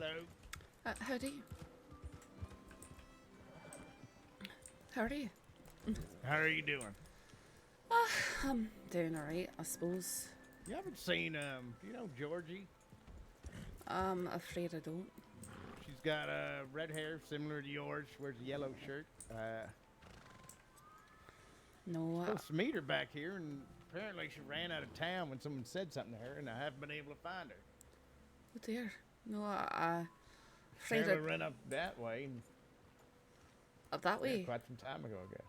Hello. Howdy. How are you? How are you doing? I'm doing alright, I suppose. You haven't seen, you know Georgie? I'm afraid I don't. She's got red hair similar to yours. She wears a yellow shirt. No, Supposed to meet her back here, and apparently she ran out of town when someone said something to her, and I haven't been able to find her. oh dear. No, I afraid Apparently ran up that way, and that yeah, way. quite some time ago, I guess.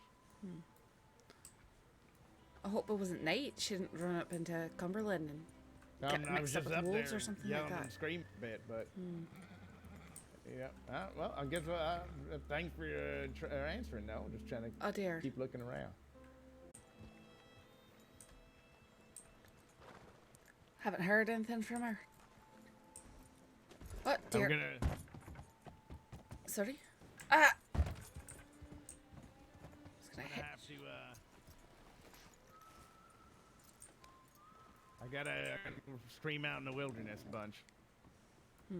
I hope it wasn't night. She didn't run up into Cumberland and get I was mixed up just with up wolves there or something like yelling and that. screaming a bit, but yeah. Well, I guess thanks for answering. No, just trying to Oh dear. keep looking around. Haven't heard anything from her. Oh dear. I'm gonna. Sorry. Ah! Just gonna I'm gonna hit. have to. I gotta scream out in the wilderness a bunch. I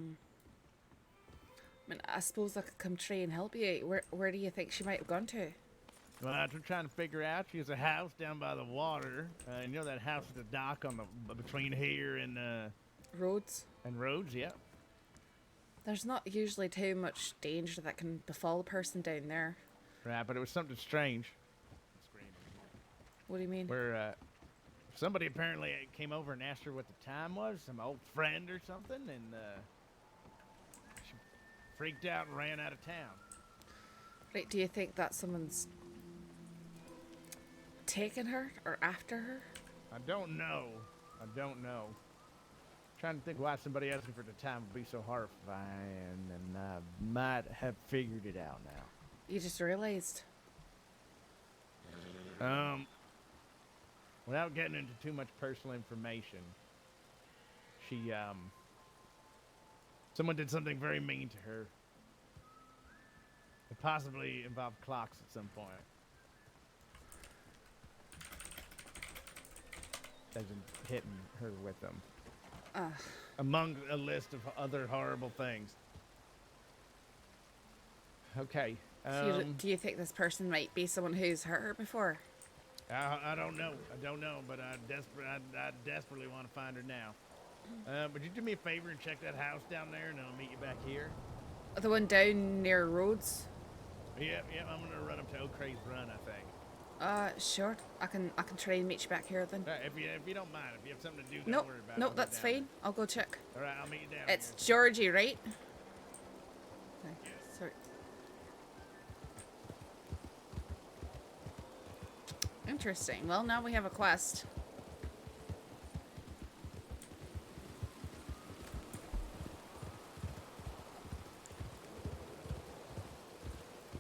mean, I suppose I could come try and help you. Where do you think she might have gone to? Well, after trying to figure out, she has a house down by the water. You know that house at the dock on the between here and Roads. Rhodes. Yeah. There's not usually too much danger that can befall a person down there. Right, but it was something strange. What do you mean? Where somebody apparently came over and asked her what the time was, some old friend or something, and she freaked out and ran out of town. Right, do you think that someone's taken her or after her? I don't know. Trying to think why somebody asking for the time would be so horrifying, and I might have figured it out now. You just realised. Without getting into too much personal information, she, someone did something very mean to her. It possibly involved clocks at some point. As in hitting her with them. Among a list of other horrible things. Okay. So do you think this person might be someone who's hurt her before? I don't know. But I desperately want to find her now. Would you do me a favor and check that house down there, and I'll meet you back here? The one down near Rhodes? Yep. I'm gonna run up to O'Cray's Run, I think. Sure. I can try and meet you back here then. If you don't mind, if you have something to do, don't Nope. worry about it. Nope, that's fine. I'll go check. All right, I'll meet you down. It's here. Georgie, right? No, Yes. sorry. Interesting. Well, now we have a quest.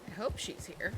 I hope she's here.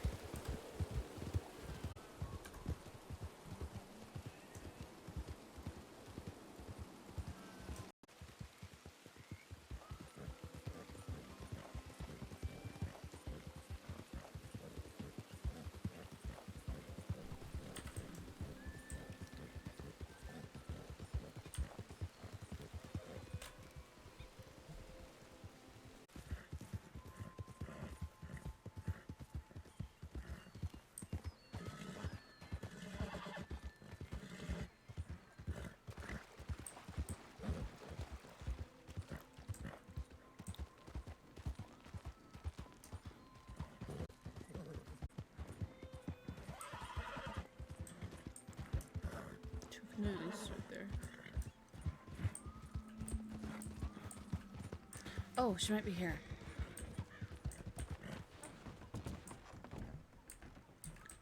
Canoes right there. Oh, she might be here.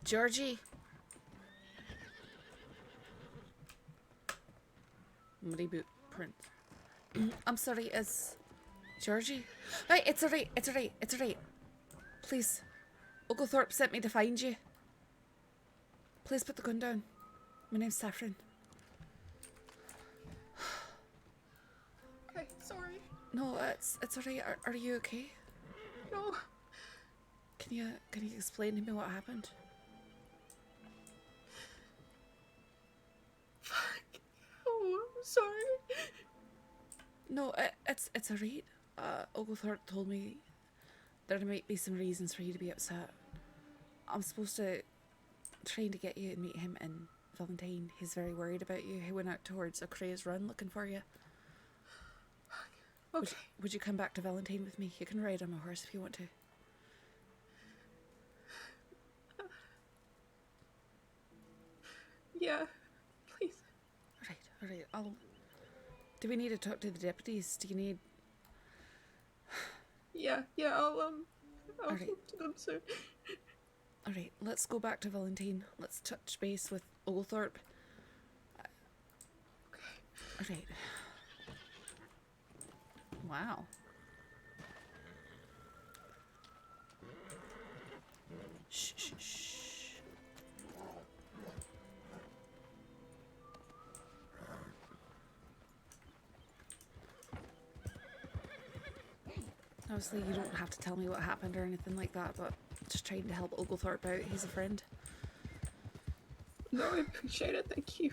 Georgie. Muddy boot print. I'm sorry, it's Georgie. Right, it's alright. Please. Oglethorpe sent me to find you. Please put the gun down. My name's Saffron. Okay, sorry. No, it's alright. Are you okay? No. Can you explain to me what happened? Fuck. Oh, I'm sorry. No, it's alright. Oglethorpe told me there might be some reasons for you to be upset. I'm supposed to trying to get you and meet him in Valentine. He's very worried about you. He went out towards a craze run looking for you. Okay. Would you come back to Valentine with me? You can ride on my horse if you want to. Yeah, please. Alright. Do we need to talk to the deputies? Do you need... Yeah, I'll Alright. talk to them soon. Alright, let's go back to Valentine. Let's touch base with Oglethorpe. Okay. Alright. Wow. Shh. Obviously, you don't have to tell me what happened or anything like that, but just trying to help Oglethorpe out. He's a friend. No, I appreciate it. Thank you.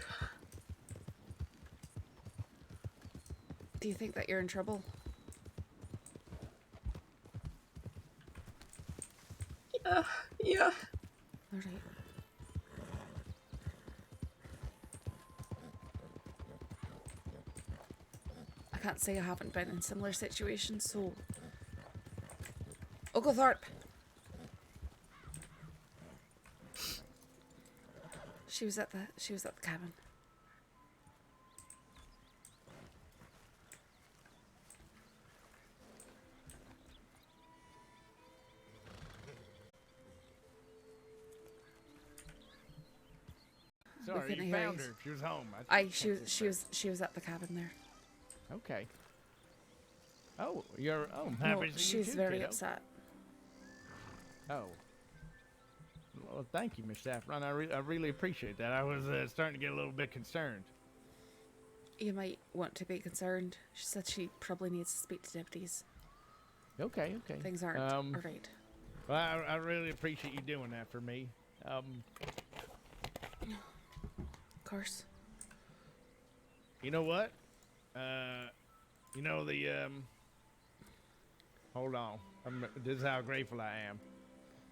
Do you think that you're in trouble? Yeah. Alright. I can't say I haven't been in similar situations, so... Oglethorpe! She was at the cabin. Sorry, couldn't you hear found you. her. She was home. She was at the cabin there. Okay. Oh, I'm No, happy to see you she's too, very kiddo. upset. Oh. Well, thank you, Miss Saffron. I really appreciate that. I was starting to get a little bit concerned. You might want to be concerned. She said she probably needs to speak to deputies. Okay. Things aren't alright. Well, I really appreciate you doing that for me. Of course. You know what? Hold on. This is how grateful I am.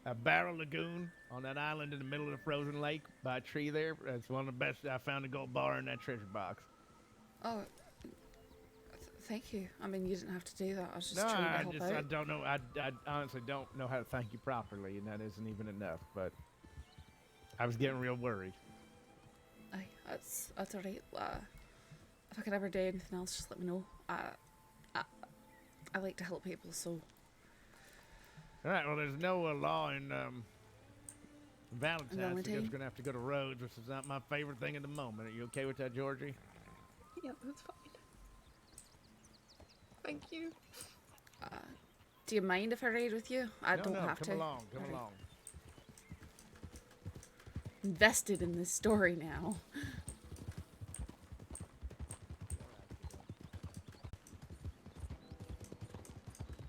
A Barrel Lagoon on that island in the middle of the frozen lake by a tree there. That's one of the best. I found a gold bar in that treasure box. Oh, thank you. I mean, you didn't have to do that. I was just No, trying to help out. I don't know. I honestly don't know how to thank you properly, and that isn't even enough. But I was getting real worried. Aye, that's alright. If I could ever do anything else, just let me know. I like to help people, so... All right. Well, there's no law in Valentine, so I guess Valentine? we're gonna have to go to Rhodes, which is not my favorite thing at the moment. Are you okay with that, Georgie? Yeah, that's fine. Thank you. Do you mind if I ride with you? I don't have to. Come along. Alright. Invested in this story now.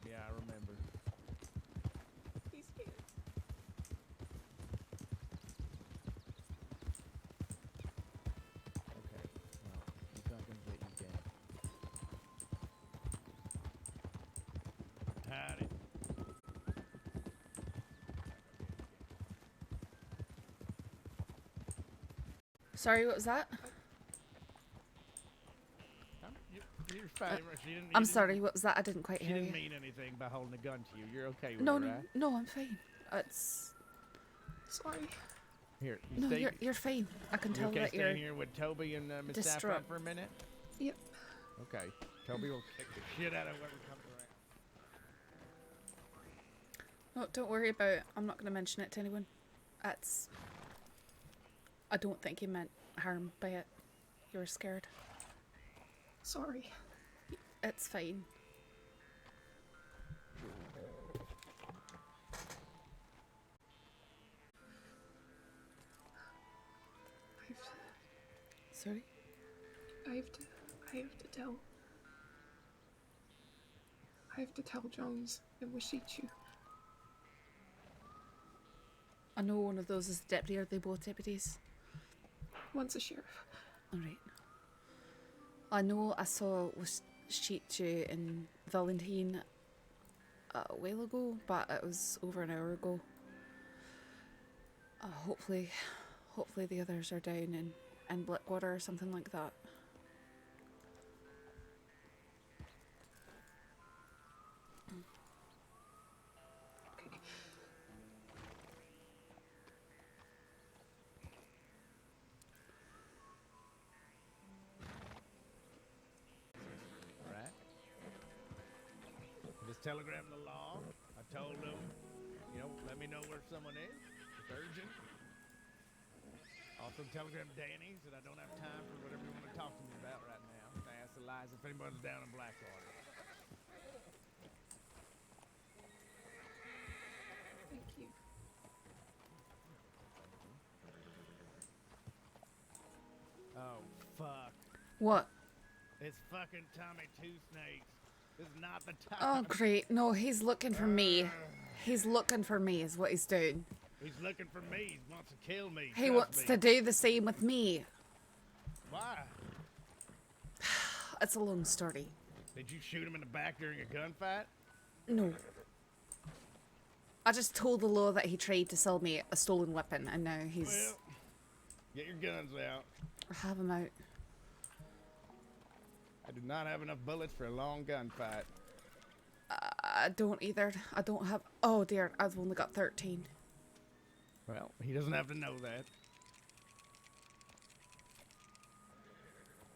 Yeah, I remember. He's here. Okay. Well, he's not gonna get you again. Howdy. Sorry, what was that? You're fine. I'm sorry, what was that? I didn't quite She hear didn't you. mean anything by holding a gun to you. You're okay with No, her, right? no, I'm fine. It's... Sorry. Here, you No, stay. you're fine. I can You tell okay that you're... staying here with Toby and Miss Saffron distraught. for a minute? Yep. Okay. Toby will kick the shit out of whoever comes around. No, don't worry about it. I'm not going to mention it to anyone. It's... I don't think you meant harm by it. You were scared. Sorry. It's fine. Sorry? I have to tell Jones and Washichu. I know one of those is the deputy. Are they both deputies? One's a sheriff. Alright. I know I saw sheet to you in Valentine a while ago, but it was over an hour ago. Hopefully the others are down in Blackwater or something like that. Right? Just telegrammed the law. I told them, you know, let me know where someone is. It's urgent. Also telegram Danny that I don't have time for whatever you want to talk to me about right now. I asked Eliza if anybody's down in Blackwater. Thank you. Oh, fuck. What? It's fucking Tommy Two Snakes. This is not the Oh, time. great. No, he's looking for me. He's looking for me is what he's doing. He's looking for me. He wants to kill me. He Trust wants me. to do the same with me. Why? It's a long story. Did you shoot him in the back during a gunfight? No. I just told the law that he tried to sell me a stolen weapon, and now he's... Well, get your guns out. I have him out. I do not have enough bullets for a long gunfight. I don't either. I don't have... Oh dear, I've only got 13. Well, he doesn't have to know that.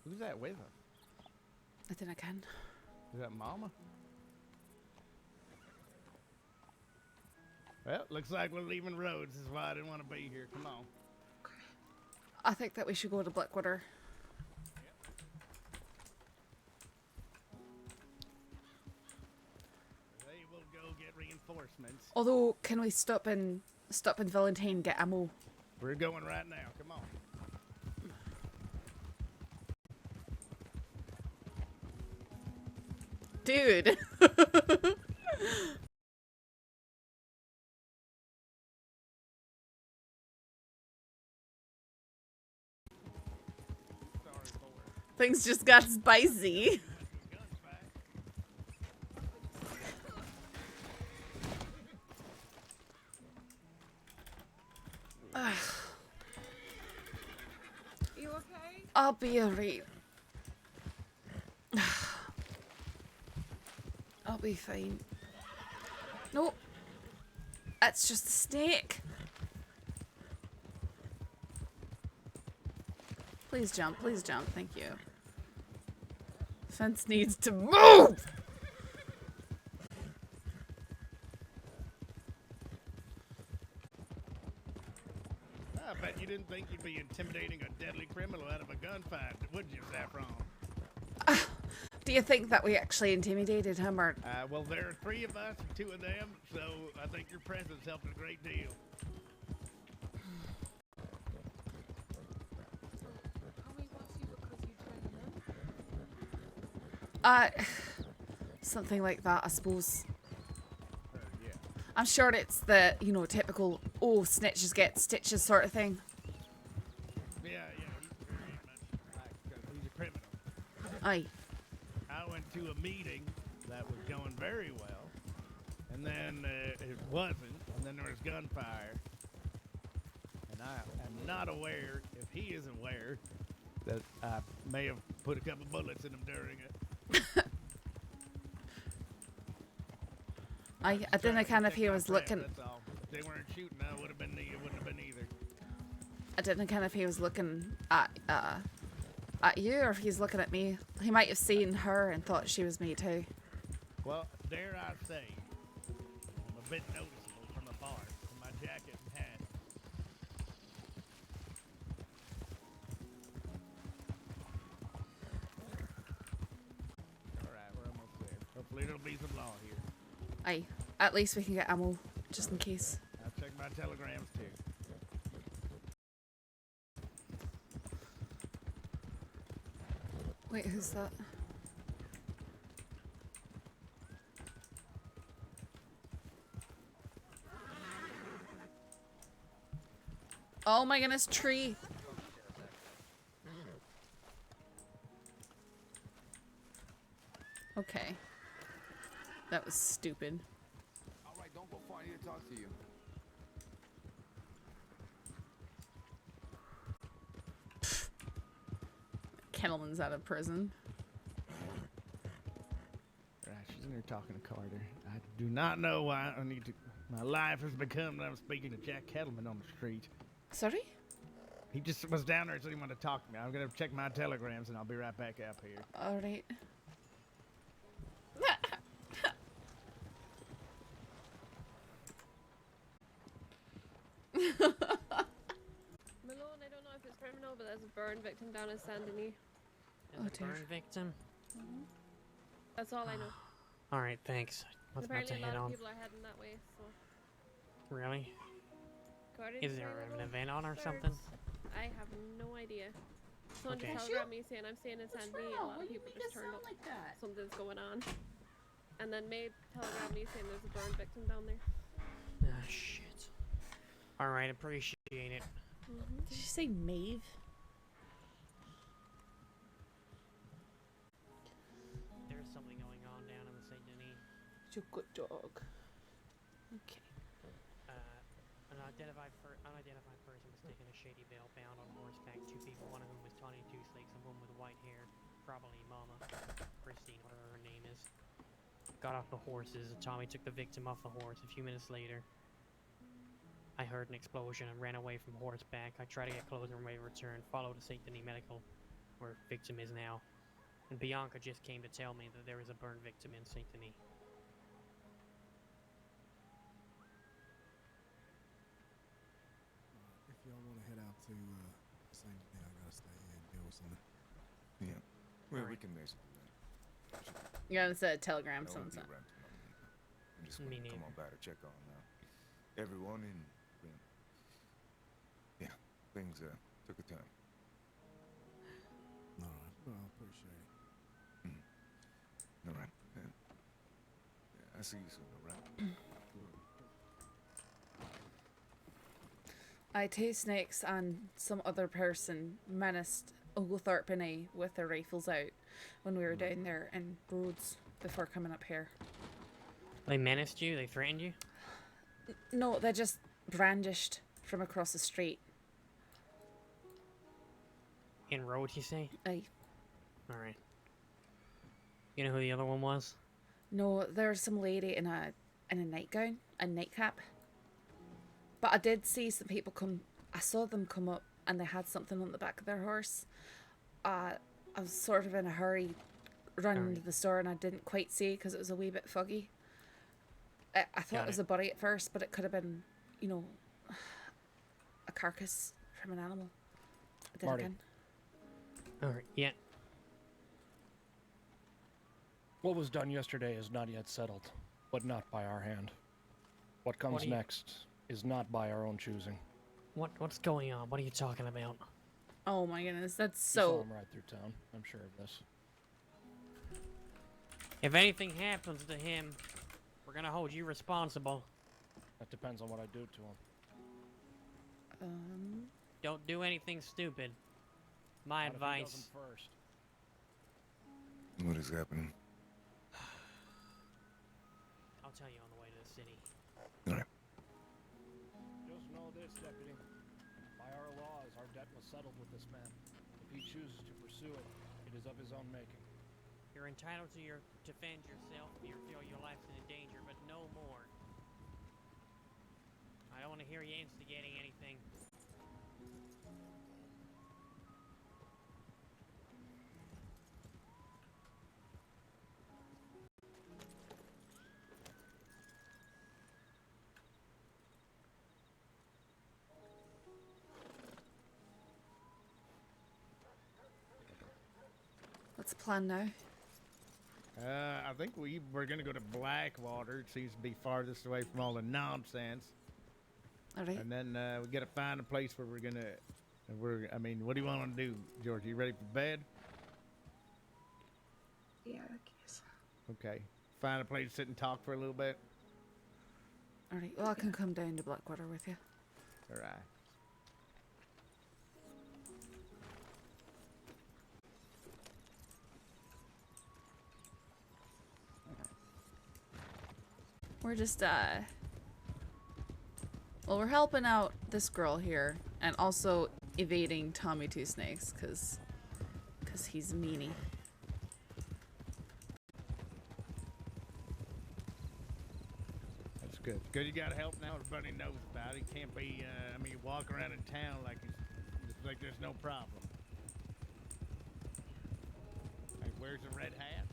Who's that with him? I think I can. Is that Mama? Well, looks like we're leaving Rhodes. This is why I didn't want to be here. Come on. I think that we should go to Blackwater. They will go get reinforcements. Although, can we stop in Valentine and get ammo? We're going right now. Come on. Dude! Sorry for it. Things just got spicy. Guns back. You okay? I'll be alright. I'll be fine. No. It's just a snake. Please jump, thank you. Fence needs to move! I bet you didn't think you'd be intimidating a deadly criminal out of a gunfight, would you, Saffron? Do you think that we actually intimidated him, or... Well, there are 3 of us and 2 of them, so I think your presence helped a great deal. Are we want you because you trained them? something like that, I suppose. Yeah. I'm sure it's the, you know, typical, oh, snitches get stitches sort of thing. Yeah, he's very much like, he's a criminal. Aye. I went to a meeting that was going very well, and then it wasn't, and then there was gunfire. And I am not aware, if he is aware, that I may have put a couple bullets in him during it. I didn't kind of if he was looking. That's all. If they weren't shooting, it wouldn't have been either. I didn't kind of if he was looking at you or if he's looking at me. He might have seen her and thought she was me too. Well, dare I say, I'm a bit noticeable from afar, from my jacket and hat. Alright, we're almost there. Hopefully there'll be some law here. Aye. At least we can get ammo, just in case. I'll check my telegrams too. Wait, who's that? Oh my goodness, tree. Okay. That was stupid. All right, don't go far. I need to talk to you. Kettleman's out of prison. Right, she's in there talking to Carter. I do not know why I need to. My life has become that I'm speaking to Jack Kettleman on the street. Sorry? He just was down there and said he wanted to talk to me. I'm gonna check my telegrams and I'll be right back up here. Alright. Malone, I don't know if it's criminal, but there's a burn victim down in Saint Denis. Oh, As a dear. burn victim. That's all I know. All right, thanks. I was about to Apparently, a head lot of on. people are heading that way. So, Really? according Is to there my an little event on or birds, something? I have no idea. Someone Okay. just telegraphed me saying I'm staying in Saint Denis. A lot of people just turned up. like that? Something's going on. And then Maeve telegraphed me saying there's a burn victim down there. Ah, shit. All right, appreciate it. Did you say Maeve? There's something going on down in the Saint Denis. You're a good dog. Okay. An unidentified person was taking a shady veil bound on horseback. Two people, one of whom was Tawny Two Snakes, and one with white hair, probably Mama, Christine, whatever her name is. Got off the horses, and Tommy took the victim off the horse. A few minutes later, I heard an explosion and ran away from horseback. I tried to get closer and returned, followed to Saint Denis Medical, where victim is now. And Bianca just came to tell me that there is a burn victim in Saint Denis. If y'all want to head out to St. Denis, I gotta stay here and deal with something. Yeah. Well, we Alright. can basically. You gotta send a telegram. I Someone won't be sent. around too long. I'm just Me gonna come neither. on by to check on everyone and yeah, things took a turn. All right. Well, I appreciate it. All right. Yeah, I'll see you soon. All right. Two snakes and some other person menaced Oglethorpe and I with their rifles out when we were down there in Rhodes before coming up here. They menaced you? They threatened you? No, they just brandished from across the street. In road, you say? Aye. Alright. You know who the other one was? No, there's some lady in a nightgown, a nightcap. But I did see some people come. I saw them come up, and they had something on the back of their horse. I was sort of in a hurry, running Alright. to the store, and I didn't quite see because it was a wee bit foggy. I thought Got it was it. a body at first, but it could have been, you know, a carcass from an animal. I did Marty. again. Alright, yeah. What was done yesterday is not yet settled, but not by our hand. What comes do you- next is not by our own choosing. What's going on? What are you talking about? Oh my goodness, that's You saw so. him right through town. I'm sure of this. If anything happens to him, we're gonna hold you responsible. That depends on what I do to him. Don't do anything stupid. My Not if he doesn't advice. first. What is happening? I'll tell you on the way to the city. All right. Just know this, Deputy. By our laws, our debt was settled with this man. If he chooses to pursue it, it is of his own making. You're entitled to defend yourself if you feel your life's in danger, but no more. I don't want to hear you instigating anything. What's the plan now? I think we're gonna go to Blackwater. It seems to be farthest away from all the nonsense. All right. And then we gotta find a place where I mean, what do you want to do, Georgie? You ready for bed? Yeah, I guess. Okay. Find a place to sit and talk for a little bit. All right. Well, I can come down to Blackwater with you. All right. We're just, well, we're helping out this girl here, and also evading Tommy Two Snakes, cause he's a meanie. That's good. Good you got help now. Everybody knows about it. Can't be, I mean, you walk around in town like there's no problem. Hey, where's the red hat?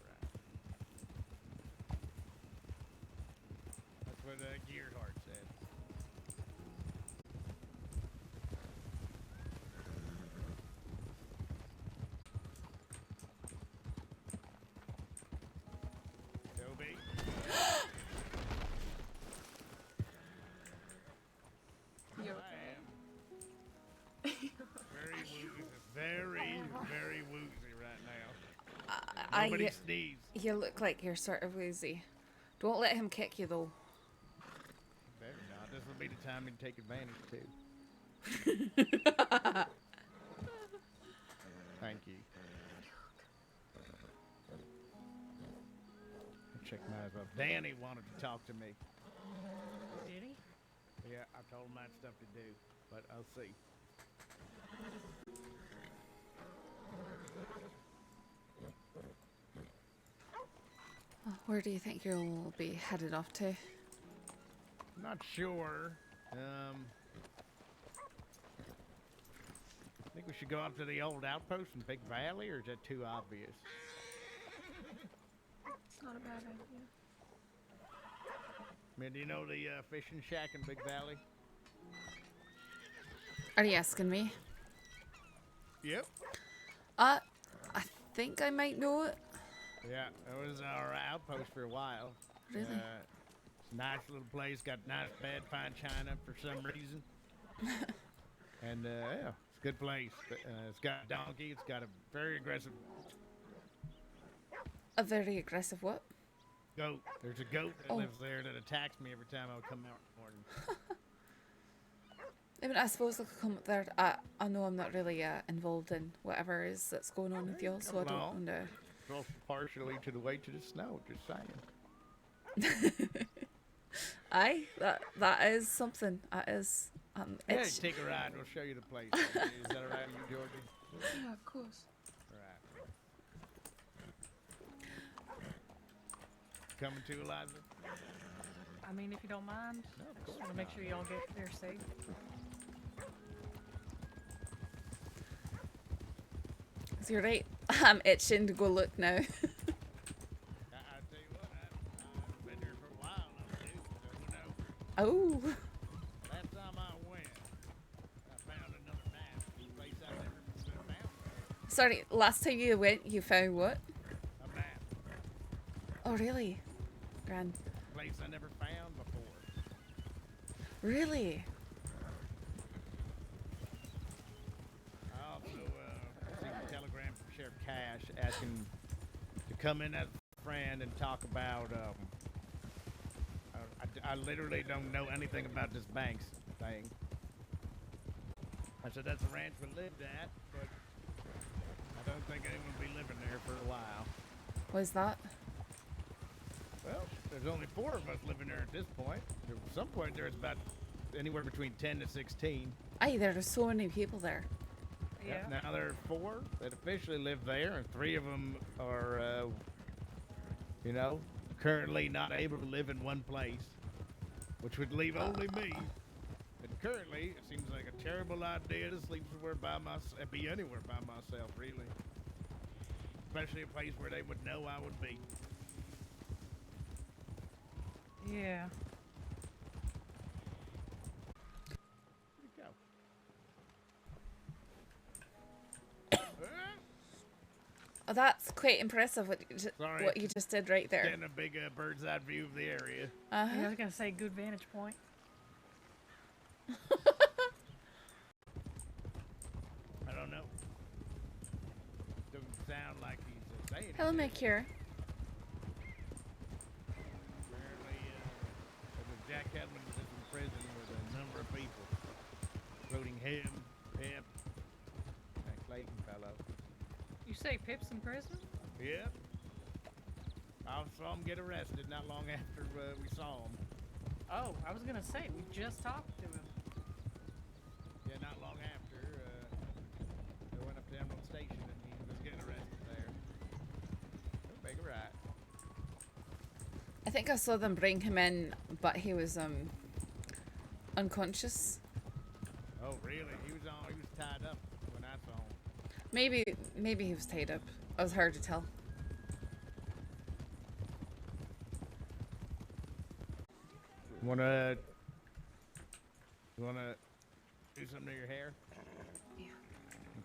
Right. That's what Gearhart said. Toby. You I am very woozy right now. Nobody sneeze. You look like you're sort of woozy. Don't let him kick you though. Better not. This will be the time to take advantage too. Thank you. Check my eyes up. Danny wanted to talk to me. Did he? Yeah, I told him I had stuff to do, but I'll see. Where do you think you'll be headed off to? Not sure. I think we should go up to the old outpost in Big Valley, or is that too obvious? It's not a bad idea. I mean, do you know the fishing shack in Big Valley? Are you asking me? Yep. I think I might know it. Yeah, it was our outpost for a while. Really? It's a nice little place, got nice bed, fine china for some reason. And yeah, it's a good place. It's got a donkey, it's got a very aggressive A very aggressive what? goat. There's a goat that Oh. lives there that attacks me every time I come out in the morning. I mean, I suppose I could come up there. I know I'm not really involved in whatever is that's going on with y'all, so I Come don't along. want Well, partially to the way to the snow, just saying. to. Aye, that is something. That is. Yeah, It's take a ride. We'll show you the place. Is that all right with you, Georgie? Yeah, of course. All right. Coming to, Eliza? I mean, if you don't mind, No, of just course want to make not. sure y'all get there safe. you're right. I'm itching to go look now. I tell you what, I've been there for a while now, too, so who knows? Oh, Last time I went, I found another map. A place I've never found. sorry. Last time you went, you found what? A map. Oh, really? Grand. A place I never found before. Really? I also received a telegram from Sheriff Cash asking to come in as a friend and talk about. I literally don't know anything about this Banks thing. I said that's a ranch we lived at, but I don't think anyone will be living there for a while. What is that? Well, there's only 4 of us living there at this point. At some point, there's about anywhere between 10 to 16. Aye, there are so many people there. Yeah. Now there are 4 that officially live there, and 3 of them are, currently not able to live in one place, which would leave only me. And currently, it seems like a terrible idea to sleep somewhere by myself, be anywhere by myself, really. Especially a place where they would know I would be. Yeah. Where'd it go? Oh, that's quite impressive Sorry. what you just did right there. Getting a big bird's eye view of the area. Uh I huh. was gonna say good vantage point. I don't know. Doesn't sound like he's saying Hello, anything. Mercure. Apparently, Jack Hedman was in prison with a number of people, including him, Pip, that Clayton fellow. You say Pip's in prison? Yep. I saw him get arrested not long after we saw him. Oh, I was gonna say, we just talked to him. Yeah, not long after. I went up to Emerald Station and he was getting arrested there. Make it right. I think I saw them bring him in, but he was unconscious. Oh, really? He was tied up when I saw him. Maybe he was tied up. It was hard to tell. You wanna do something to your hair? Yeah.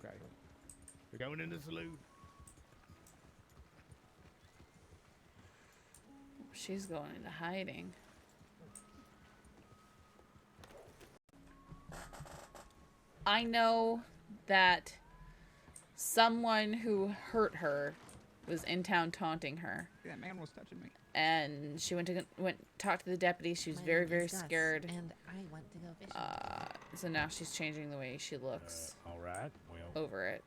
Okay. We're going in the saloon. She's going into hiding. I know that someone who hurt her was in town taunting her. That man was touching me. And she went to talk to the deputy. She was very scared. And I went to go fishing. So now she's changing the way she looks All right. Well, over it.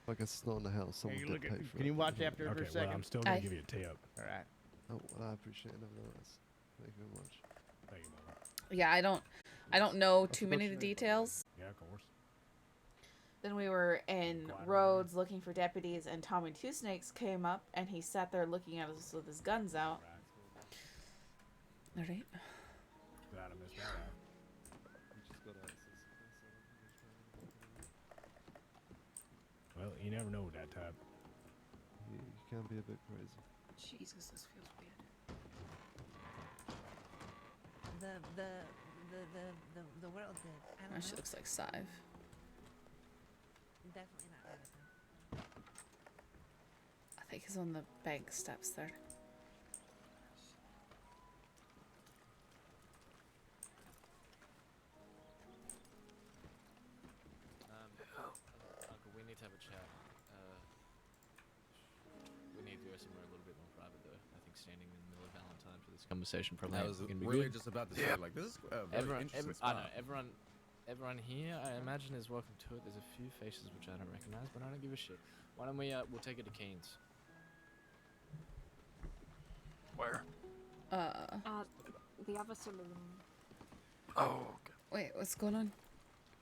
I guess it's not in the house. Someone Hey, did pay for can it. you watch after her for a okay. second? Well, I'm still gonna Aye. give you a tip. All right. Oh, well, I appreciate it. Nevertheless. Thank you very much. Thank you, Mama. Yeah, I don't know too many of the details. Yeah, of course. Then we were in Rhodes looking for deputies, and Tommy Two Snakes came up, and he sat there looking at us with his guns out. All right. Glad I missed that out. You just got access. Well, you never know with that type. You can be a bit crazy. Jesus, this feels weird. The world did. I don't Oh, she know. looks like Sive. Definitely not Edison. I think he's on the bank steps there. Uncle, we need to have a chat. We need to go somewhere a little bit more private, though. I think standing in the middle of Valentine for this conversation probably I was ain't gonna be really good. just about to say, like, this is a very interesting I spot. know everyone here, I imagine, is welcome to it. There's a few faces which I don't recognize, but I don't give a shit. Why don't we we'll take it to Keynes. Where? The other saloon. Oh, okay. Wait, what's going on?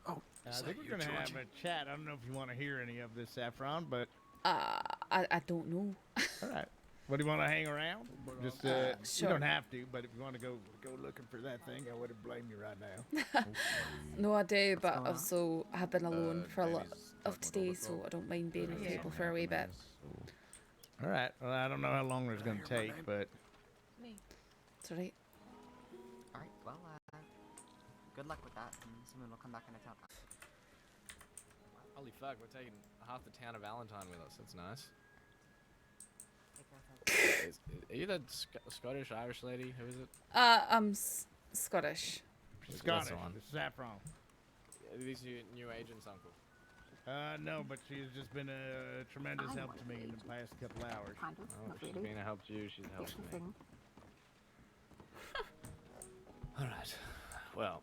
Oh, I think we're gonna have a chat. I don't know if you want to hear any of this, Saffron, but I don't know. all right. What do you want to hang around? Just sure. you don't have to, but if you want to go looking for that thing, I wouldn't blame you right now. No, I do, but going on? also I've been alone for a lot Danny's of talking today, about so Oglethorpe. I don't mind being with Yeah. people for a wee bit. All right. Well, I don't know how long it's gonna take, but Me. It's alright. Alright, well, good luck with that, and someone will come back into town. Holy fuck, we're taking half the town of Valentine with us. That's nice. Are you that Scottish Irish lady? Who is it? I'm Scottish. she's That's Scottish. the one. It's Saffron. Are these new agents, Uncle? No, but she's just been a tremendous help to me in the past couple hours. Kind of. Oh, Not if she's really. been a help to you, she's helped Little me. thing. Alright. Well,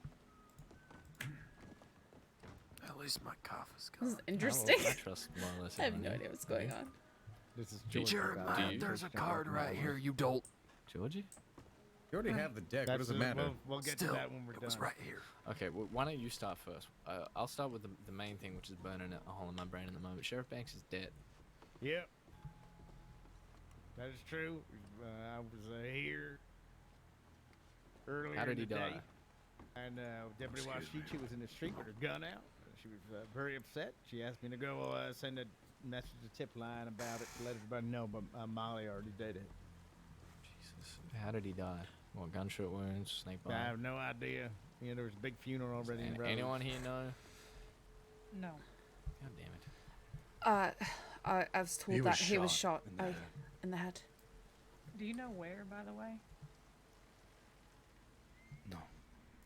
At least my cough is This is gone. interesting. I trust more or less I have everyone no here. idea what's going on. This is Did you Georgie. remind? There's a card right here, you dolt. Georgie? You already have the deck. What That's does it the- matter? We'll get Still, to that when we're it done. was right here. Okay, well, why don't you start first? I'll start with the main thing, which is burning a hole in my brain at the moment. Sheriff Banks is dead. Yep. That is true. I was here earlier How did in he the day, die? and Deputy Excuse Washichi was in the street with her gun out. She was very upset. She asked me to go send a message to tip line about it to let everybody know, but Molly already did it. Jesus. How did he die? What, gunshot wounds, snake bite? I have no idea. You know, there was a big funeral already in Rhodes. Anyone here know? No. God damn it. I was told that he was shot in the head. Do you know where, by the way? No.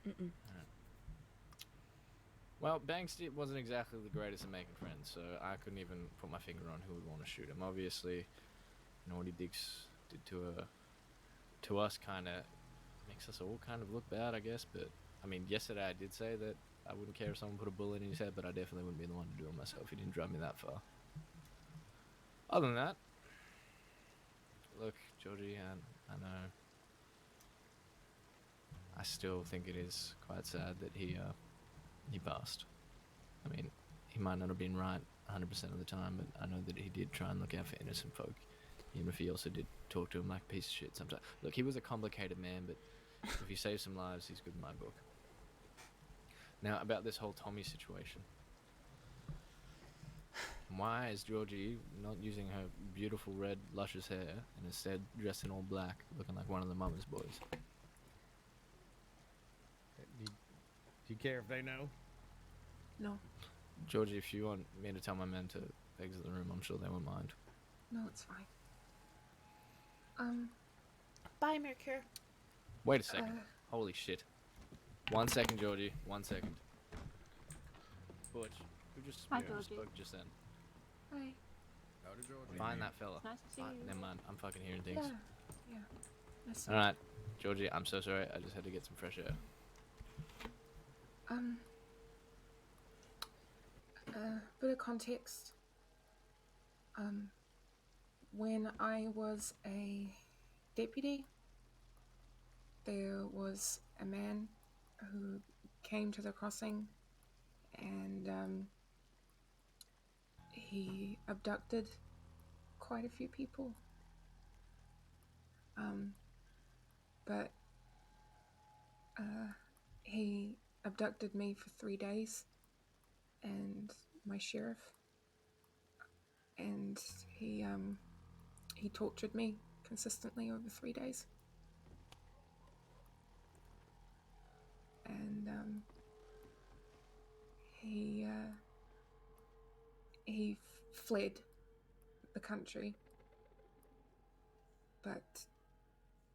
Mm-mm. Well, Banks wasn't exactly the greatest at making friends, so I couldn't even put my finger on who would want to shoot him. Obviously, Naughty Dicks did to us kind of makes us all kind of look bad, I guess. But I mean, yesterday I did say that I wouldn't care if someone put a bullet in his head, but I definitely wouldn't be the one to do it myself. He didn't drive me that far. Other than that, look, Georgie, I know. I still think it is quite sad that he passed. I mean, he might not have been right 100% of the time, but I know that he did try and look out for innocent folk, even if he also did talk to him like a piece of shit sometimes. Look, he was a complicated man, but if he saved some lives, he's good in my book. Now, about this whole Tommy situation. Why is Georgie not using her beautiful red, luscious hair and instead dressed in all black, looking like one of the mama's boys? Do you care if they know? No. Georgie, if you want me to tell my men to exit the room, I'm sure they won't mind. No, it's fine. Bye, Mercure. Wait a second. Holy shit. 1 second, Georgie. 1 second. Butch, who just Hi, spoke Georgie. just then? Hi. Howdy, Georgie. Find that fella. Nice to see you. Never mind. I'm fucking hearing things. Yeah. Nice to Alright, Georgie, I'm so sorry. I just had to get some fresh air. Bit of context. When I was a deputy, there was a man who came to the crossing and he abducted quite a few people. But he abducted me for 3 days and my sheriff, and he tortured me consistently over 3 days. And he fled the country. But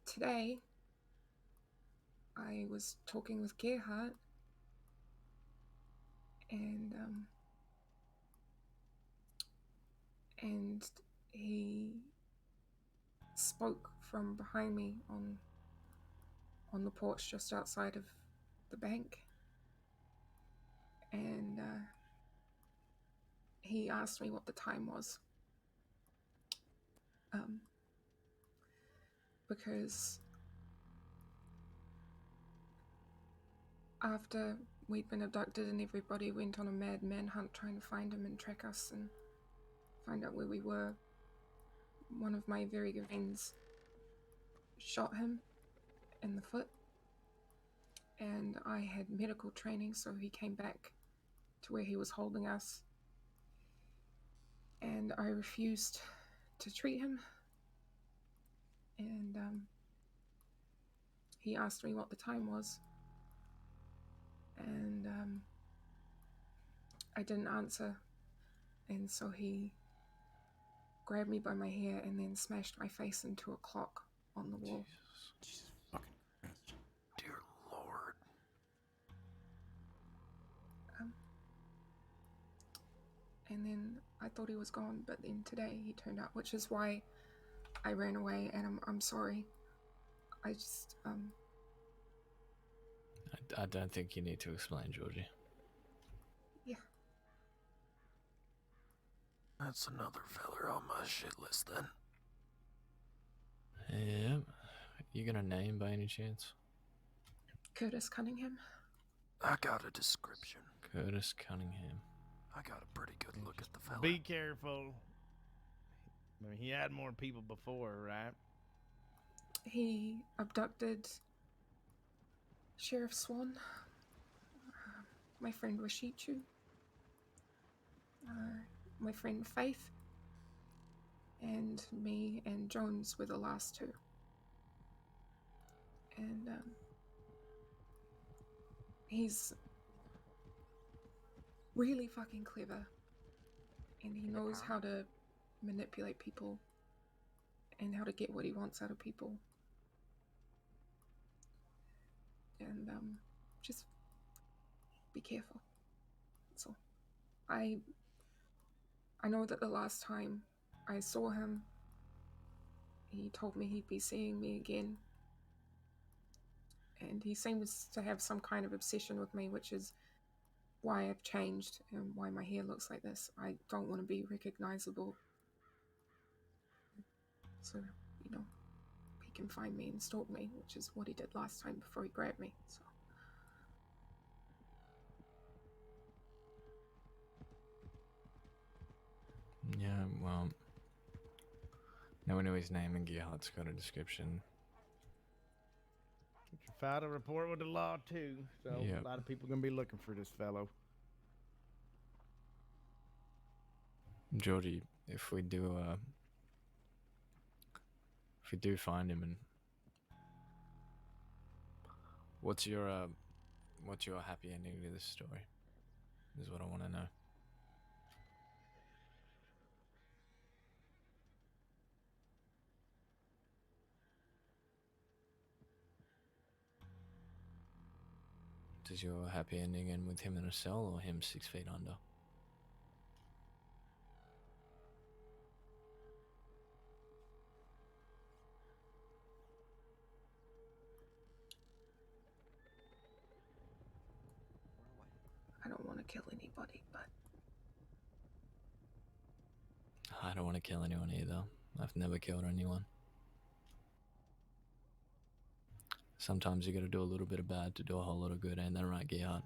today, I was talking with Gerhardt, and he spoke from behind me on the porch just outside of the bank, and he asked me what the time was, because after we'd been abducted and everybody went on a mad manhunt trying to find him and track us and find out where we were, one of my very good friends shot him in the foot, and I had medical training, so he came back to where he was holding us, and I refused to treat him, and he asked me what the time was, and I didn't answer, and so he grabbed me by my hair and then smashed my face into a clock on the wall. Jesus fucking Christ. Dear Lord. And then I thought he was gone, but then today he turned up, which is why I ran away, and I'm sorry. I just, I don't think you need to explain, Georgie. yeah. That's another feller on my shit list then. Yeah. You got a name by any chance? Curtis Cunningham. I got a description. Curtis Cunningham. I got a pretty good look at the fella. Be careful. I mean, he had more people before, right? He abducted Sheriff Swan, my friend Washichu, my friend Faith, and me and Jones were the last two. And he's really fucking clever, and he knows how to manipulate people and how to get what he wants out of people. And just be careful. So I know that the last time I saw him, he told me he'd be seeing me again, and he seems to have some kind of obsession with me, which is why I've changed and why my hair looks like this. I don't want to be recognizable. So, can find me and stalk me, which is what he did last time before he grabbed me. So. Yeah, well, no one knew his name, and Gearhart's got a description. You filed a report with the law too, so Yep. a lot of people gonna be looking for this fellow. Georgie, if we do find him, and what's your happy ending to this story? Is what I want to know. Does your happy ending end with him in a cell or him 6 feet under? I don't want to kill anybody, but I don't want to kill anyone either. I've never killed anyone. Sometimes you gotta do a little bit of bad to do a whole lot of good, ain't that right, Gearhart?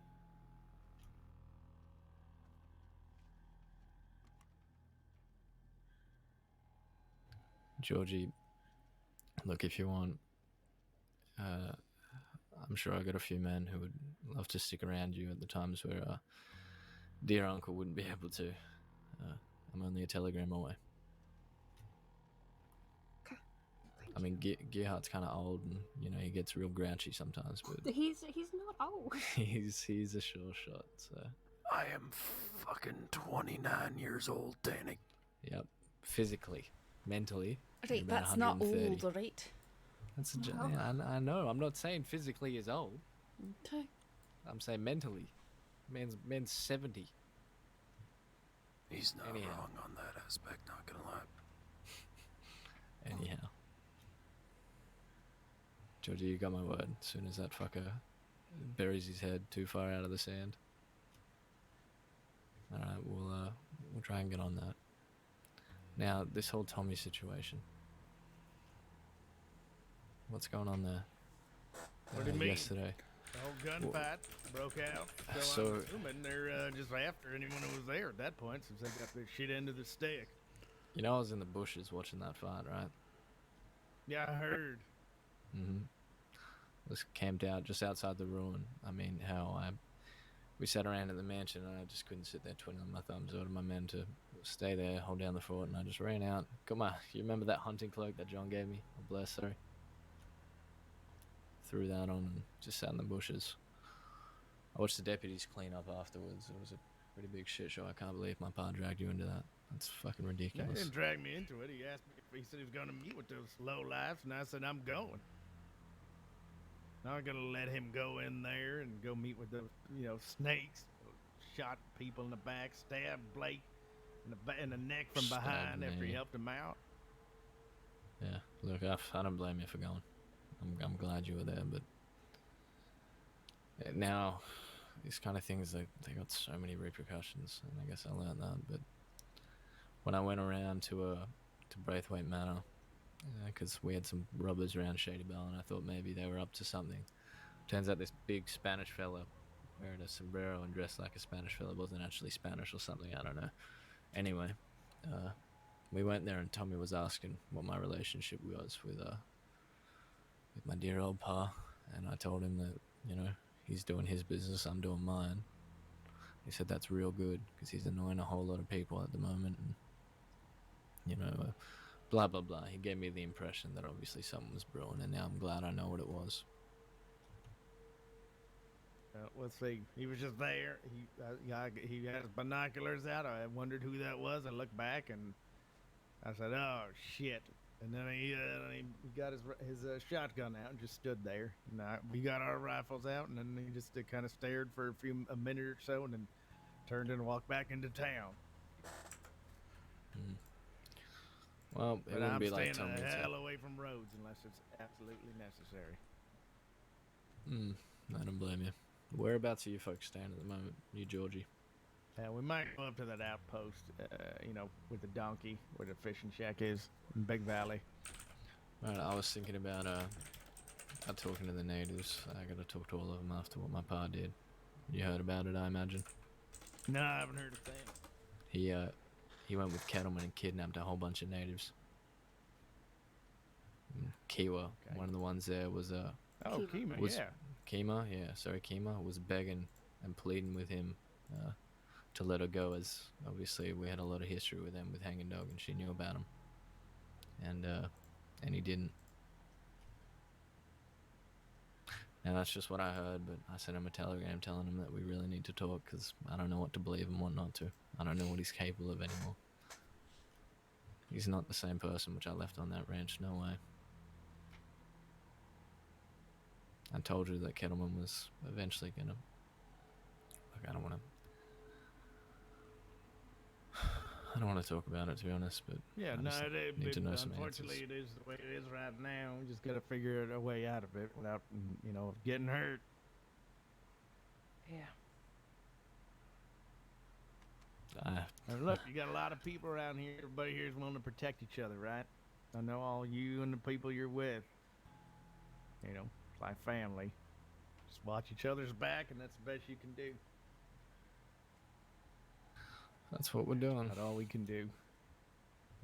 Georgie, look, if you want, I'm sure I got a few men who would love to stick around you at the times where dear uncle wouldn't be able to. I'm only a telegram away. okay. I mean, Gearhart's kind of old, and you know he gets real grouchy sometimes, but He's not old. he's a sure shot. So I am fucking 29 years old, Danny. yep, physically, mentally. you're Right, about that's not 130. old, right? That's Well. yeah, I know. I'm not saying physically is old. Okay. I'm saying mentally. Man's 70. He's not Anyhow. wrong on that aspect, not gonna lie. Anyhow. Georgie, you got my word. As soon as that fucker buries his head too far out of the sand. Alright, we'll try and get on that. Now, this whole Tommy situation. What's going on there? What do you mean? Yesterday. The whole gunfight broke out. So, So- I'm assuming they're just after anyone who was there at that point, since they got their shit into the stick. You know I was in the bushes watching that fight, right? Yeah, I heard. Mm-hmm. Was camped out just outside the ruin. I mean, we sat around at the mansion and I just couldn't sit there twiddling my thumbs. I ordered my men to stay there, hold down the fort, and I just ran out. You remember that hunting cloak that John gave me? Oh, bless, sorry. Threw that on and just sat in the bushes. I watched the deputies clean up afterwards. It was a pretty big shit show. I can't believe my pa dragged you into that. That's fucking He ridiculous. didn't drag me into it. He asked me if he said he was going to meet with those low lives, and I said I'm going. Now I'm gonna let him go in there and go meet with the snakes. Shot people in the back, stabbed Blake in the neck from Stabbed behind after he me. helped him out. Yeah, look, I don't blame you for going. I'm glad you were there, but now these kind of things, they got so many repercussions, and I guess I learned that. But when I went around to Braithwaite Manor, because we had some robbers around Shady Bell, and I thought maybe they were up to something. Turns out this big Spanish fella wearing a sombrero and dressed like a Spanish fella wasn't actually Spanish or something, I don't know. Anyway, we went there and Tommy was asking what my relationship was with my dear old pa, and I told him that, he's doing his business, I'm doing mine. He said that's real good, because he's annoying a whole lot of people at the moment, and, blah, blah, blah. He gave me the impression that obviously something was brewing, and now I'm glad I know what it was. Let's see. He was just there. He had his binoculars out. I wondered who that was. I looked back and I said, "Oh shit!" And then he got his shotgun out and just stood there. And we got our rifles out, and then he just kind of stared for a minute or so, and then turned and walked back into town. Mm. Well, it But wouldn't I'm be like staying Tommy. the hell away from roads unless it's absolutely necessary. I don't blame you. Whereabouts are you folks staying at the moment? You, Georgie? We might go up to that outpost, with the donkey, where the fishing shack is in Big Valley. Right, I was thinking about talking to the natives. I gotta talk to all of them after what my pa did. You heard about it, I imagine. No, I haven't heard a thing. He went with Kettleman and kidnapped a whole bunch of natives. Kiwa, Okay. one of the ones there was Kima, was yeah. Kima was begging and pleading with him to let her go, as obviously we had a lot of history with them with Hanging Dog, and she knew about him, and he didn't. And that's just what I heard, but I sent him a telegram telling him that we really need to talk, because I don't know what to believe and what not to. I don't know what he's capable of anymore. He's not the same person which I left on that ranch, no way. I told you that Kettleman was eventually gonna... Look, I don't want to talk about it, to be honest, but Yeah, I no, just need to know some unfortunately answers. it is the way it is right now. We just gotta figure a way out of it without, getting hurt. Yeah. And look, you got a lot of people around here. Everybody here is willing to protect each other, right? I know all you and the people you're with. It's like family. Just watch each other's back, and that's the best you can do. That's what we're doing. That's all we can do.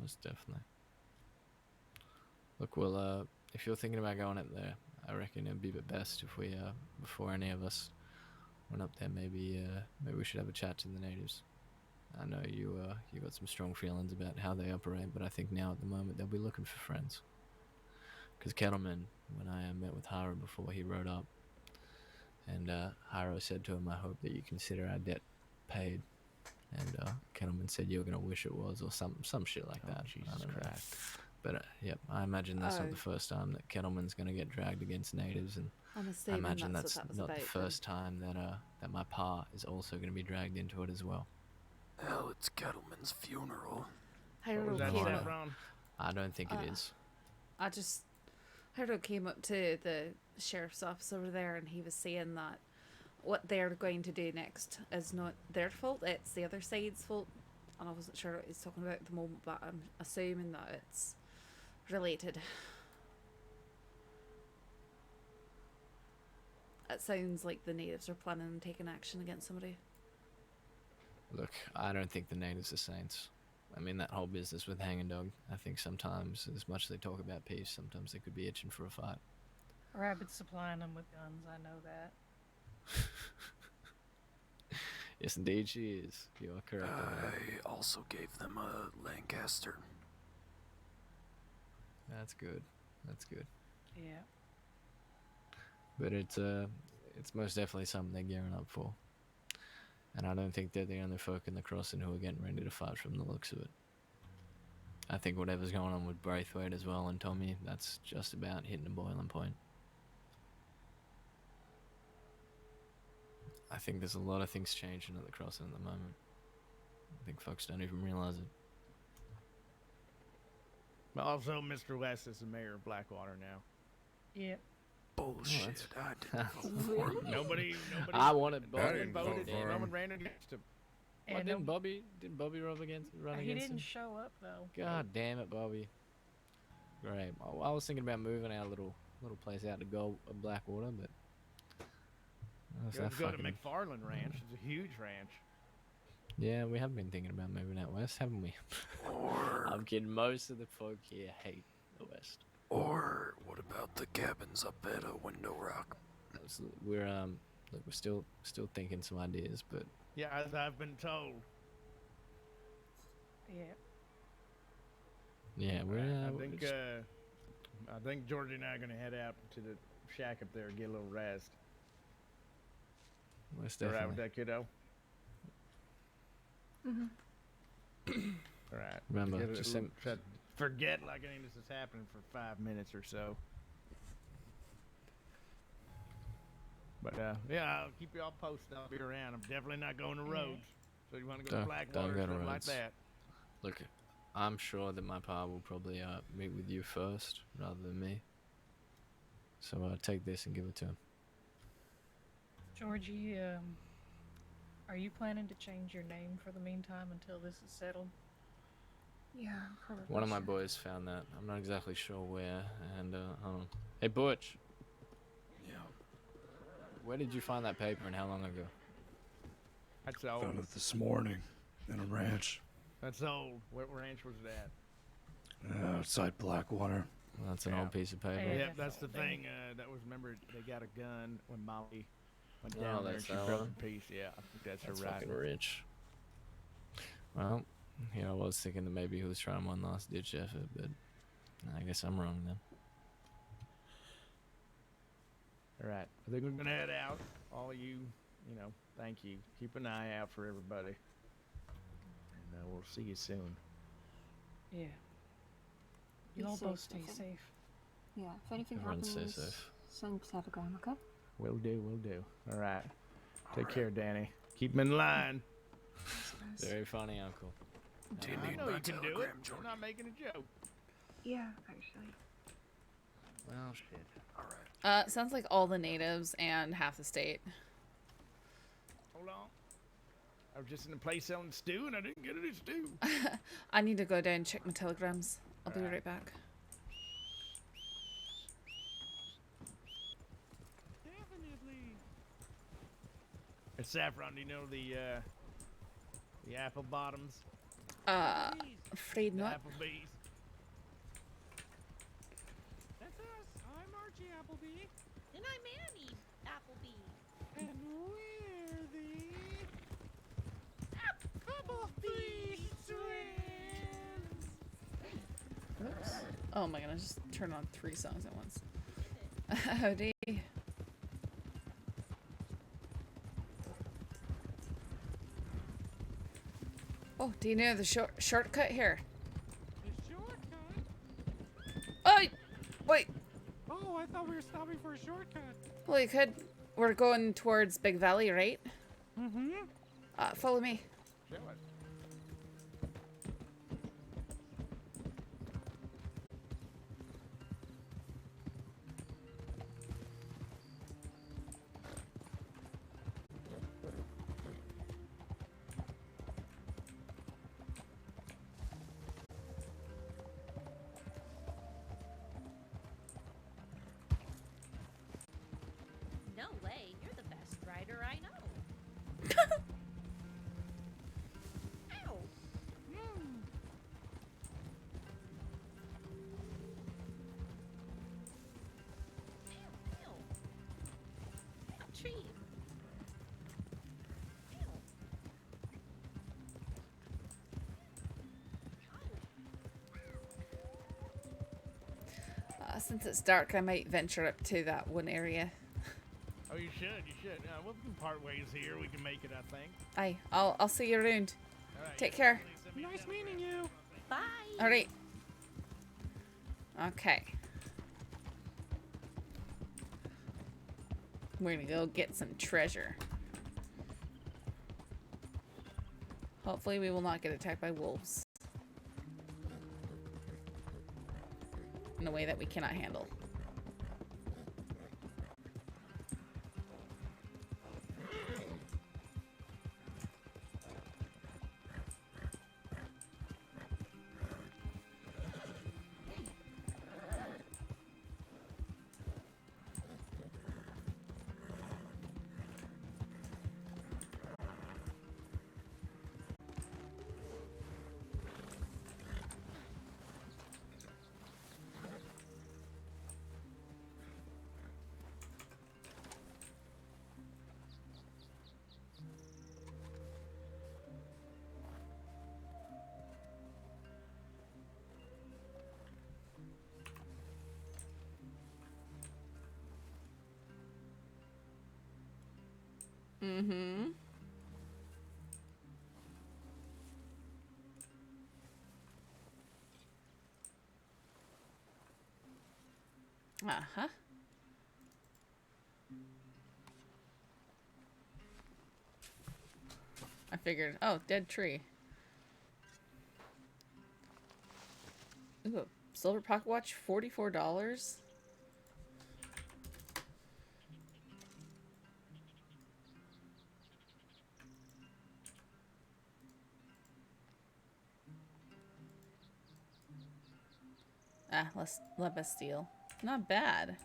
Most definitely. Look, well, if you're thinking about going up there, I reckon it'd be the best if we, before any of us went up there, maybe we should have a chat to the natives. I know you got some strong feelings about how they operate, but I think now at the moment they'll be looking for friends. Because Kettleman, when I met with Haro before, he rode up, and Haro said to him, "I hope that you consider our debt paid." And Kettleman said you were gonna wish it was, or some shit like that. Jesus I don't know. Christ. But yep, I imagine that's not the first time that Kettleman's gonna get dragged against natives, and I'm I assuming imagine that's that's what that was not about. the first time that my pa is also gonna be dragged into it as well. Hell, it's Kettleman's funeral. What was that, Saffron? I don't think it is. Hiro came up to the sheriff's office over there, and he was saying that what they're going to do next is not their fault, it's the other side's fault. And I wasn't sure what he's talking about at the moment, but I'm assuming that it's related. It sounds like the natives are planning on taking action against somebody. Look, I don't think the natives are saints. I mean, that whole business with Hanging Dog, I think sometimes, as much as they talk about peace, sometimes they could be itching for a fight. Rabbit's supplying them with guns, I know that. Yes, indeed she is. You are correct. I also gave them a Lancaster. That's good. That's good. Yeah. But it's most definitely something they're gearing up for. And I don't think they're the only folk in the crossing who are getting ready to fight from the looks of it. I think whatever's going on with Braithwaite as well and Tommy, that's just about hitting a boiling point. I think there's a lot of things changing at the crossing at the moment. I think folks don't even realize it. But also, Mr. West is the mayor of Blackwater now. Yep. Bullshit. I didn't vote for him. Nobody. I wanted I Bobby. didn't vote voted. for No him. one ran against him. What, And didn't Bobby run against he him? didn't show up though. God damn it, Bobby. Great. I was thinking about moving our little place out to go Blackwater, but Go to McFarland Ranch. It's a huge ranch. Yeah, we have been thinking about moving out west, haven't we? Or, I'm kidding. Most of the folk here hate the west. or what about the cabins up at Window Rock? We're look, we're still thinking some ideas, but Yeah, as I've been told. Yeah. yeah, we're. I think Georgie and I are gonna head out to the shack up there and get a little rest. Most All right with definitely. that, kiddo? Mm-hmm. All right. Remember, Get a just little- try to forget like any of this is happening for 5 minutes or so. But yeah, I'll keep you all posted. I'll be around. I'm definitely not going to Rhodes. So you want to go to Don't Blackwater or go to something like Rhodes. that? Look, I'm sure that my pa will probably meet with you first rather than me. So take this and give it to him. Georgie, are you planning to change your name for the meantime until this is settled? Yeah, probably. One of my should. boys found that. I'm not exactly sure where. And hold on. Hey Butch, Yeah. where did you find that paper and how long ago? That's old. Found it this morning in a ranch That's old. What ranch was that? outside Blackwater. Well, that's an Yeah. old piece of paper. Yeah. Yep, that's the thing. That was, remember, they got a gun when Molly went Oh, down there and that's she that broke one? a piece. Yeah, I think that's That's her fucking rifle. rich. Well, I was thinking that maybe he was trying one last ditch effort, but I guess I'm wrong then. All right. I think we're going to head out. All of you, thank you. Keep an eye out for everybody. And we'll see you soon. Yeah. Be You all safe, both stay Stefan. safe. Yeah, if anything Everyone stay happens, safe. send a telegram, okay? Will do, will do. All right. Take care, Danny. Keep him in line. Very funny, Uncle. I know you can do it. I'm not making a joke. Yeah, actually. Well, shit. Sounds like all the natives and half the state. Hold on. I was just in a place selling stew and I didn't get any stew. I need to go down and check my telegrams. I'll be Alright. right back. Definitely. It's Saffron. Do you know the apple bottoms? Afraid The not. Applebee's? That's us. I'm Archie Appleby. And I'm Annie Appleby. And we're the Appleby twins. Oops. Oh my god, I just turned on 3 songs at once. Howdy. Oh, do you know the shortcut here? The shortcut? Oh, wait. Oh, I thought we were stopping for a shortcut. Well, you could. We're going towards Big Valley, right? Mm-hmm. Follow me. Show it. No way, you're the best rider I know. Ow! Ew, ew. Ow, tree. Ew. Since it's dark, I might venture up to that one area. Oh, you should. You should. We can part ways here. We can make it, I think. Aye, I'll see you around. All right. Take care. Please send me a Nice telegram. meeting you. Bye! Alright. Okay. We're gonna go get some treasure. Hopefully we will not get attacked by wolves. In a way that we cannot handle. Mm-hmm. Uh-huh. I figured, oh, dead tree. Ooh, a silver pocket watch, $44. Ah, La Bastille. Not bad.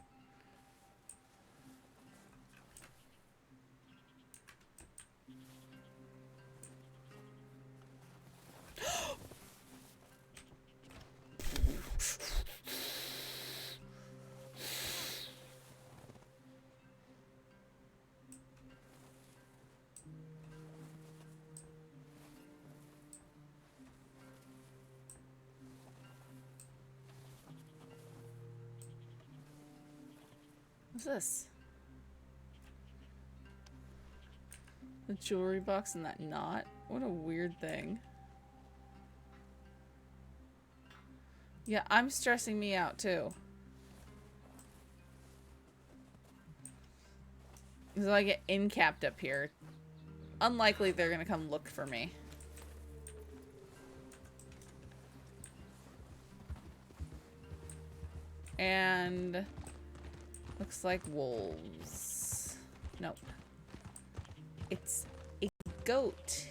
What's this? The jewelry box and that knot? What a weird thing. Yeah, I'm stressing me out too. So I get incapped up here. Unlikely they're gonna come look for me. And looks like wolves. Nope. It's a goat.